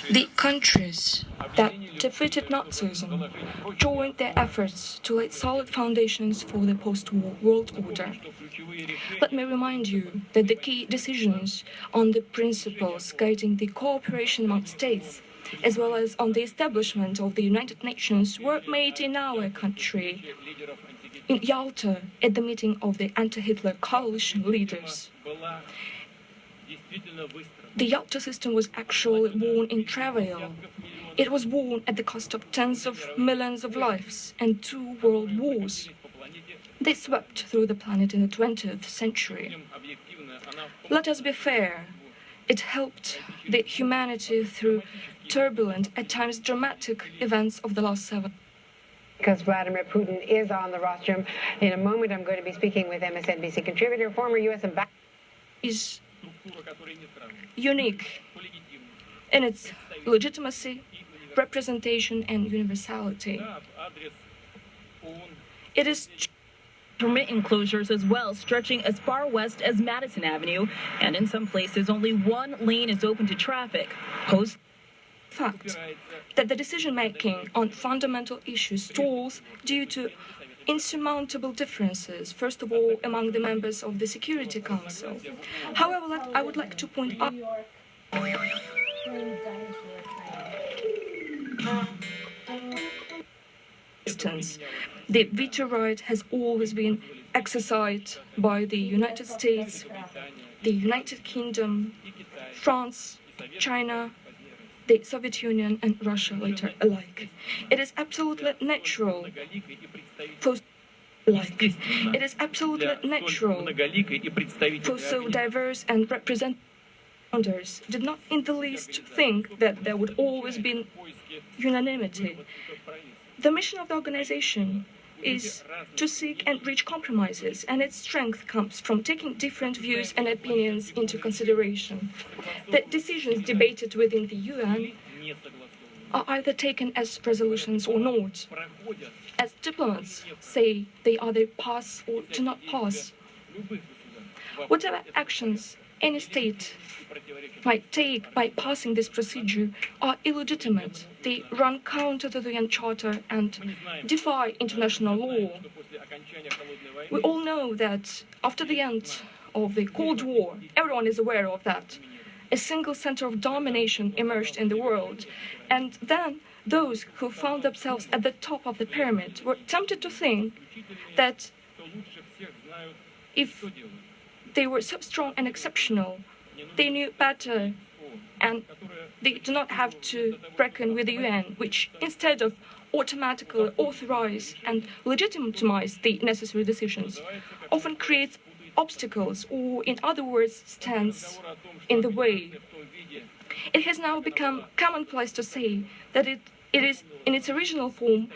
The countries that defeated Nazism joined their efforts to lay solid foundations for the post-war world order. Let me remind you that the key decisions on the principles guiding the cooperation among states, as well as on the establishment of the United Nations, were made in our country, in Yalta, at the meeting of the anti-Hitler coalition leaders. The Yalta system was actually born in travail. It was born at the cost of tens of millions of lives and 2 world wars. They swept through the planet in the 20th century. Let us be fair. It helped the humanity through turbulent, at times dramatic events of the last 7 because Vladimir Putin is on the rostrum. In a moment, I'm going to be speaking with MSNBC contributor, former U.S. ambassador. Is unique in its legitimacy, representation, and universality. It is permit enclosures as well, stretching as far west as Madison Avenue, and in some places only one lane is open to traffic. Fact that the decision-making on fundamental issues stalls due to insurmountable differences, first of all, among the members of the Security Council. However, I would like to point out the veto right has always been exercised by the United States, the United Kingdom, France, China, the Soviet Union, and Russia later alike. It is absolutely natural for so diverse and representative founders did not in the least think that there would always be unanimity. The mission of the organization is to seek and reach compromises, and its strength comes from taking different views and opinions into consideration. The decisions debated within the UN are either taken as resolutions or not. As diplomats say, they either pass or do not pass. Whatever actions any state might take by passing this procedure are illegitimate. They run counter to the UN Charter and defy international law. We all know that after the end of the Cold War, everyone is aware of that, a single center of domination emerged in the world, and then those who found themselves at the top of the pyramid were tempted to think that if they were so strong and exceptional, they knew better, and they do not have to reckon with the UN, which instead of automatically authorize and legitimize the necessary decisions, often creates obstacles, or in other words, stands in the way. It has now become commonplace to say that it is, in its original form,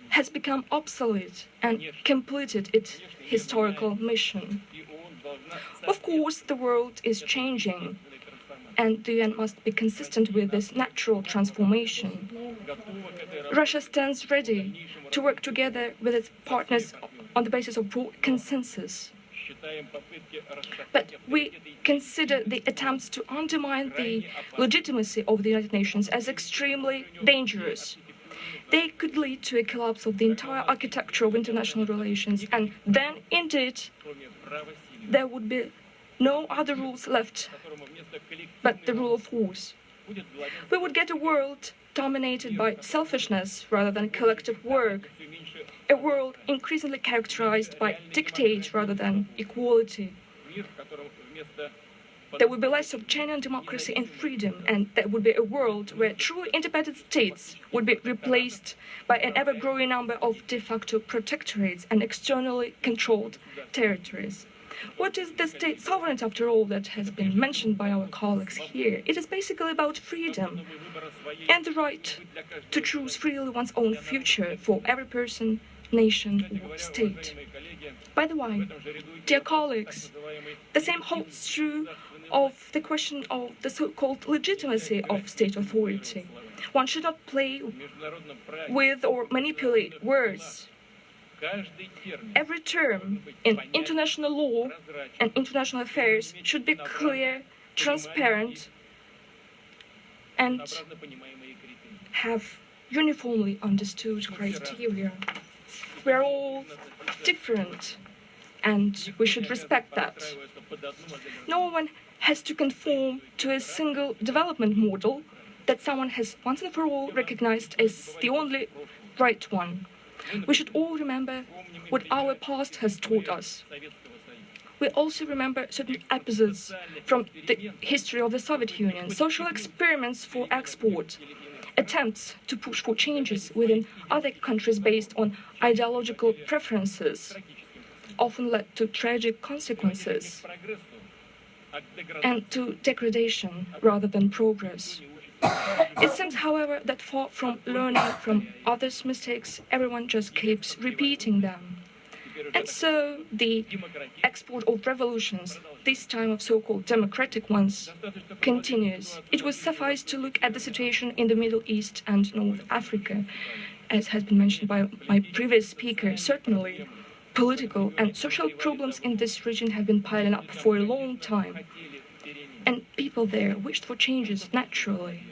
has become obsolete and completed its historical mission. Of course, the world is changing, and the UN must be consistent with this natural transformation. Russia stands ready to work together with its partners on the basis of broad consensus. But we consider the attempts to undermine the legitimacy of the United Nations as extremely dangerous. They could lead to a collapse of the entire architecture of international relations, and then, indeed, there would be no other rules left but the rule of force. We would get a world dominated by selfishness rather than collective work, a world increasingly characterized by dictate rather than equality. There would be less of genuine democracy and freedom, and there would be a world where truly independent states would be replaced by an ever-growing number of de facto protectorates and externally controlled territories. What is the state sovereignty, after all, that has been mentioned by our colleagues here? It is basically about freedom and the right to choose freely one's own future for every person, nation, or state. By the way, dear colleagues, the same holds true of the question of the so-called legitimacy of state authority. One should not play with or manipulate words. Every term in international law and international affairs should be clear, transparent, and have uniformly understood criteria. We are all different, and we should respect that. No one has to conform to a single development model that someone has once and for all recognized as the only right one. We should all remember what our past has taught us. We also remember certain episodes from the history of the Soviet Union, social experiments for export, attempts to push for changes within other countries based on ideological preferences, often led to tragic consequences and to degradation rather than progress. It seems, however, that far from learning from others' mistakes, everyone just keeps repeating them. And so the export of revolutions, this time of so-called democratic ones, continues. It will suffice to look at the situation in the Middle East and North Africa, as has been mentioned by my previous speaker. Certainly, political and social problems in this region have been piling up for a long time, and people there wished for changes naturally.